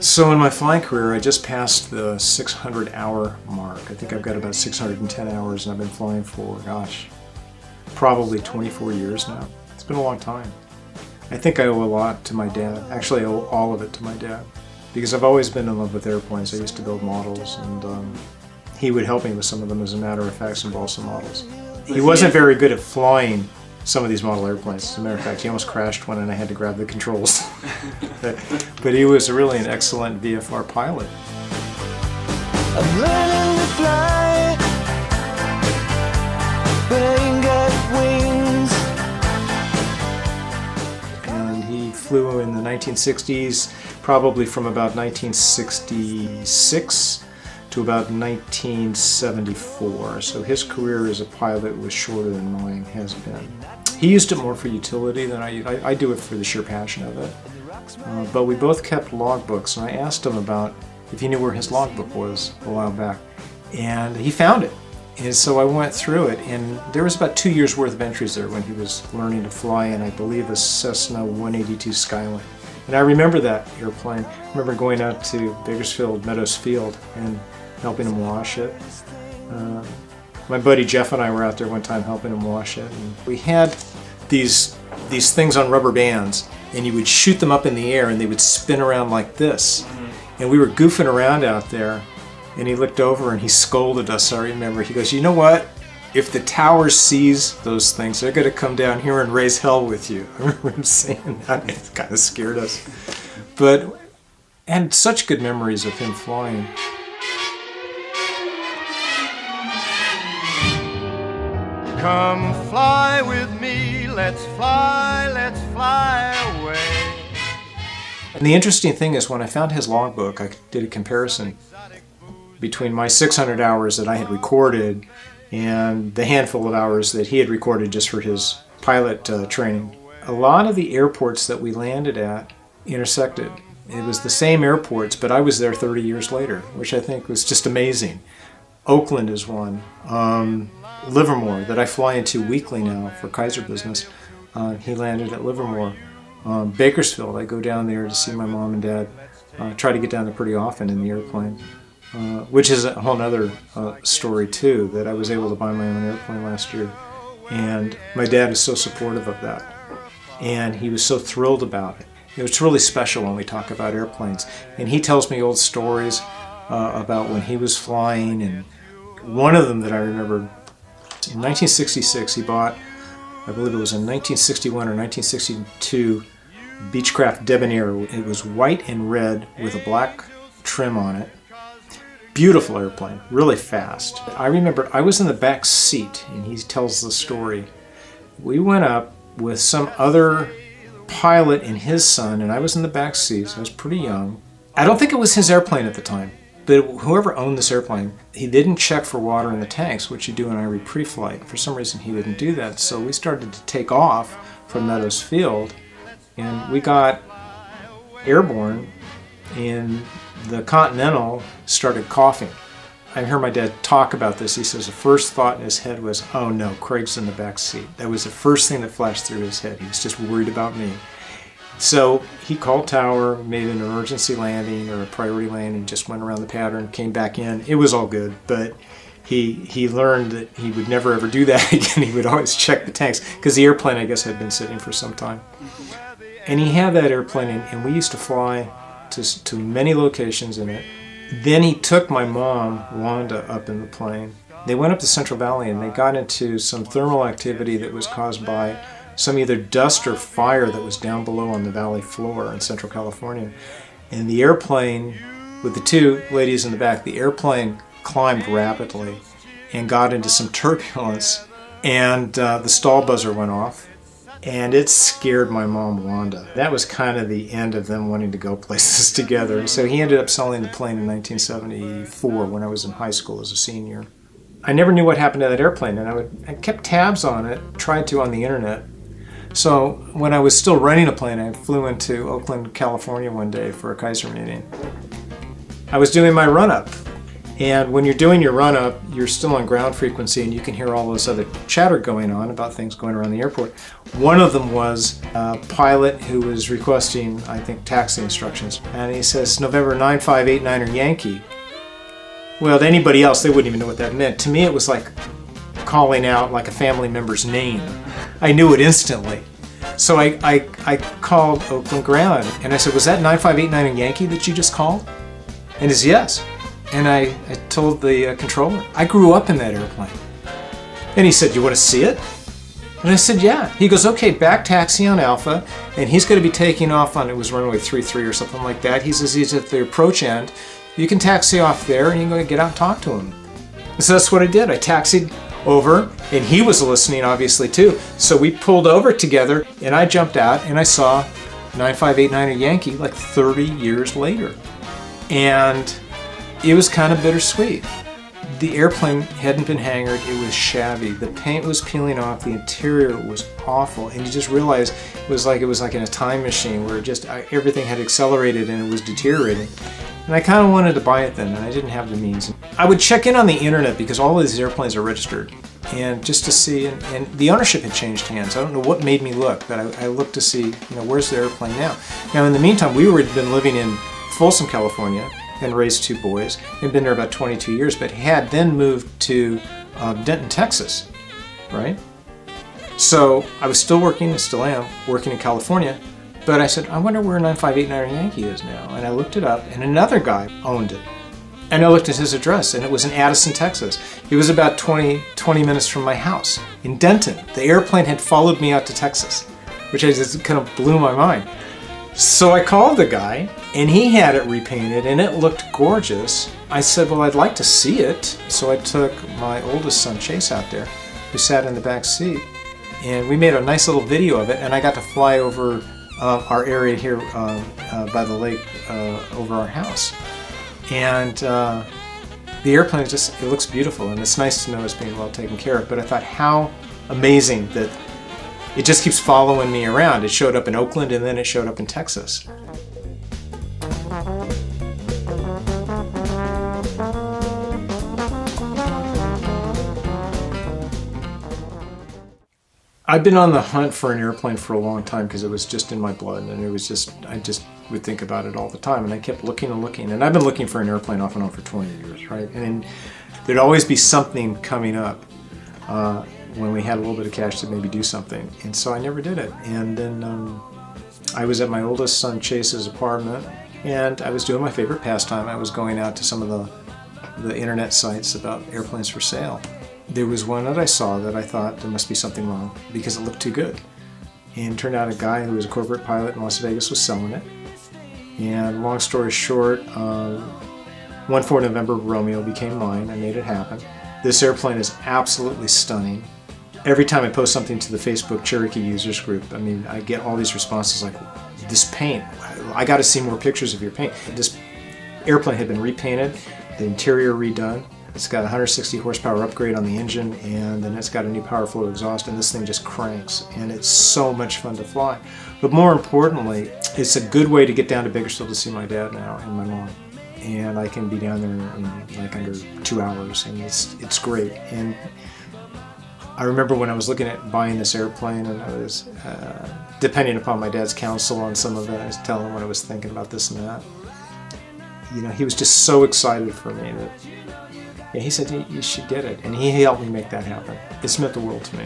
So in my flying career, I just passed the 600-hour mark. I think I've got about 610 hours, and I've been flying for, gosh, probably 24 years now. It's been a long time. I think I owe a lot to my dad. Actually, I owe all of it to my dad, because I've always been in love with airplanes. I used to build models, and he would help me with some of them, as a matter of fact, some balsa models. He wasn't very good at flying some of these model airplanes. As a matter of fact, he almost crashed one and I had to grab the controls. But he was really an excellent VFR pilot. I'm learning to fly, but I ain't got wings. And he flew in the 1960s, probably from about 1966 to about 1974. So his career as a pilot was shorter than mine has been. He used it more for utility than I do it for the sheer passion of it. But we both kept logbooks, and I asked him about if he knew where his logbook was a while back. And he found it. And so I went through it, and there was about 2 years worth of entries there when he was learning to fly in, I believe, a Cessna 182 Skyline. And I remember that airplane. I remember going out to Bakersfield Meadows Field and helping him wash it. My buddy Jeff and I were out there one time helping him wash it. And we had these things on rubber bands, and you would shoot them up in the air and they would spin around like this. And we were goofing around out there, and he looked over and he scolded us, I remember. He goes, "You know what? If the tower sees those things, they're going to come down here and raise hell with you." I remember him saying that. It kind of scared us. But I had such good memories of him flying. Come fly with me, let's fly away. And the interesting thing is, when I found his logbook, I did a comparison between my 600 hours that I had recorded and the handful of hours that he had recorded just for his pilot training. A lot of the airports that we landed at intersected. It was the same airports, but I was there 30 years later, which I think was just amazing. Oakland is one. Livermore, that I fly into weekly now for Kaiser business. He landed at Livermore. Bakersfield, I go down there to see my mom and dad. Try to get down there pretty often in the airplane, which is a whole other story too, that I was able to buy my own airplane last year. And my dad is so supportive of that. And he was so thrilled about it. It's really special when we talk about airplanes. And he tells me old stories about when he was flying. And one of them that I remember, in 1966, he bought, I believe it was in 1961 or 1962, Beechcraft Debonair. It was white and red with a black trim on it. Beautiful airplane, really fast. I remember I was in the back seat, and he tells the story. We went up with some other pilot and his son, and I was in the back seat, so I was pretty young. I don't think it was his airplane at the time, but whoever owned this airplane, he didn't check for water in the tanks, which you do in IRE pre-flight. For some reason, he didn't do that, so we started to take off from Meadows Field, and we got airborne, and the Continental started coughing. I heard my dad talk about this. He says the first thought in his head was, "Oh no, Craig's in the back seat." That was the first thing that flashed through his head. He was just worried about me. So he called tower, made an emergency landing or a priority landing, just went around the pattern, came back in. It was all good, but he learned that he would never ever do that again. He would always check the tanks, because the airplane, I guess, had been sitting for some time. And he had that airplane, and we used to fly to many locations in it. Then he took my mom, Wanda, up in the plane. They went up to Central Valley, and they got into some thermal activity that was caused by some either dust or fire that was down below on the valley floor in Central California. And the airplane, with the two ladies in the back, the airplane climbed rapidly and got into some turbulence, and the stall buzzer went off. And it scared my mom, Wanda. That was kind of the end of them wanting to go places together. So he ended up selling the plane in 1974 when I was in high school as a senior. I never knew what happened to that airplane, and I kept tabs on it, tried to on the internet. So when I was still running a plane, I flew into Oakland, California one day for a Kaiser meeting. I was doing my run-up, And when you're doing your run-up, you're still on ground frequency, and you can hear all this other chatter going on about things going around the airport. One of them was a pilot who was requesting, I think, taxi instructions. And he says, November 9589er Yankee. Well, to anybody else, they wouldn't even know what that meant. To me, it was like calling out like a family member's name. I knew it instantly. So I called Oakland Ground, and I said, was that 9589er Yankee that you just called? And he says, yes. And I told the controller, I grew up in that airplane. And he said, you want to see it? And I said, yeah. He goes, okay, back taxi on Alpha, and he's going to be taking off on, it was runway 33 or something like that. He says he's at the approach end. You can taxi off there, and you're going to get out and talk to him. And so that's what I did. I taxied over, and he was listening, obviously, too. So we pulled over together, and I jumped out, and I saw 9589er Yankee like 30 years later. And it was kind of bittersweet. The airplane hadn't been hangared, it was shabby. The paint was peeling off, the interior was awful, and you just realized it was like in a time machine where everything had accelerated and it was deteriorating. And I kind of wanted to buy it then, and I didn't have the means. I would check in on the internet because all of these airplanes are registered, and just to see, and the ownership had changed hands. I don't know what made me look, but I looked to see, where's the airplane now? Now, in the meantime, we had been living in Folsom, California, and raised 2 boys, and been there about 22 years, but had then moved to Denton, Texas, right? So I was still working, and still am, working in California, but I said, I wonder where 9589er Yankee is now. And I looked it up, and another guy owned it. And I looked at his address, and it was in Addison, Texas. It was about 20 minutes from my house in Denton. The airplane had followed me out to Texas, which just kind of blew my mind. So I called the guy, and he had it repainted, and it looked gorgeous. I said, well, I'd like to see it. So I took my oldest son, Chase, out there, who sat in the back seat, and we made a nice little video of it, and I got to fly over our area here by the lake over our house. And the airplane it looks beautiful, and it's nice to know it's being well taken care of. But I thought, how amazing that it just keeps following me around. It showed up in Oakland, and then it showed up in Texas. I've been on the hunt for an airplane for a long time because it was just in my blood, and I just would think about it all the time, and I kept looking and looking, and I've been looking for an airplane off and on for 20 years, right? And there'd always be something coming up when we had a little bit of cash to maybe do something, and so I never did it. And then I was at my oldest son Chase's apartment, and I was doing my favorite pastime. I was going out to some of the internet sites about airplanes for sale. There was one that I saw that I thought there must be something wrong because it looked too good. And it turned out a guy who was a corporate pilot in Las Vegas was selling it. And long story short, 1-4 November Romeo became mine. I made it happen. This airplane is absolutely stunning. Every time I post something to the Facebook Cherokee users group, I get all these responses like, this paint, I got to see more pictures of your paint. This airplane had been repainted, the interior redone. It's got a 160 horsepower upgrade on the engine, and then it's got a new power flow exhaust, and this thing just cranks, and it's so much fun to fly. But more importantly, it's a good way to get down to Bakersfield to see my dad now and my mom. And I can be down there in like under 2 hours, and it's great. And I remember when I was looking at buying this airplane, and I was, depending upon my dad's counsel on some of it, I was telling him what I was thinking about this and that. He was just so excited for me that, yeah, he said, you should get it, and he helped me make that happen. It's meant the world to me.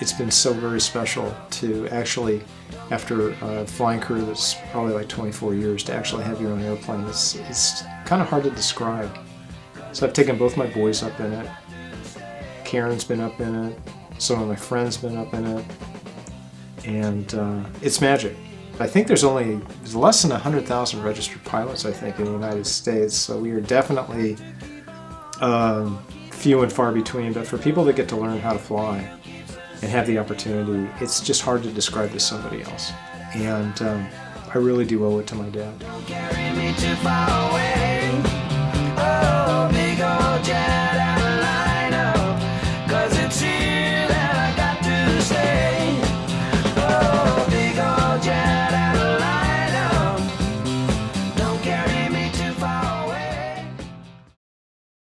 It's been so very special to actually, after a flying career that's probably like 24 years, to actually have your own airplane. It's kind of hard to describe. So I've taken both my boys up in it. Karen's been up in it. Some of my friends been up in it. And it's magic. I think there's less than 100,000 registered pilots, I think, in the United States. So we are definitely few and far between, but for people that get to learn how to fly and have the opportunity, it's just hard to describe to somebody else. And I really do owe it to my dad. Don't carry me too far away.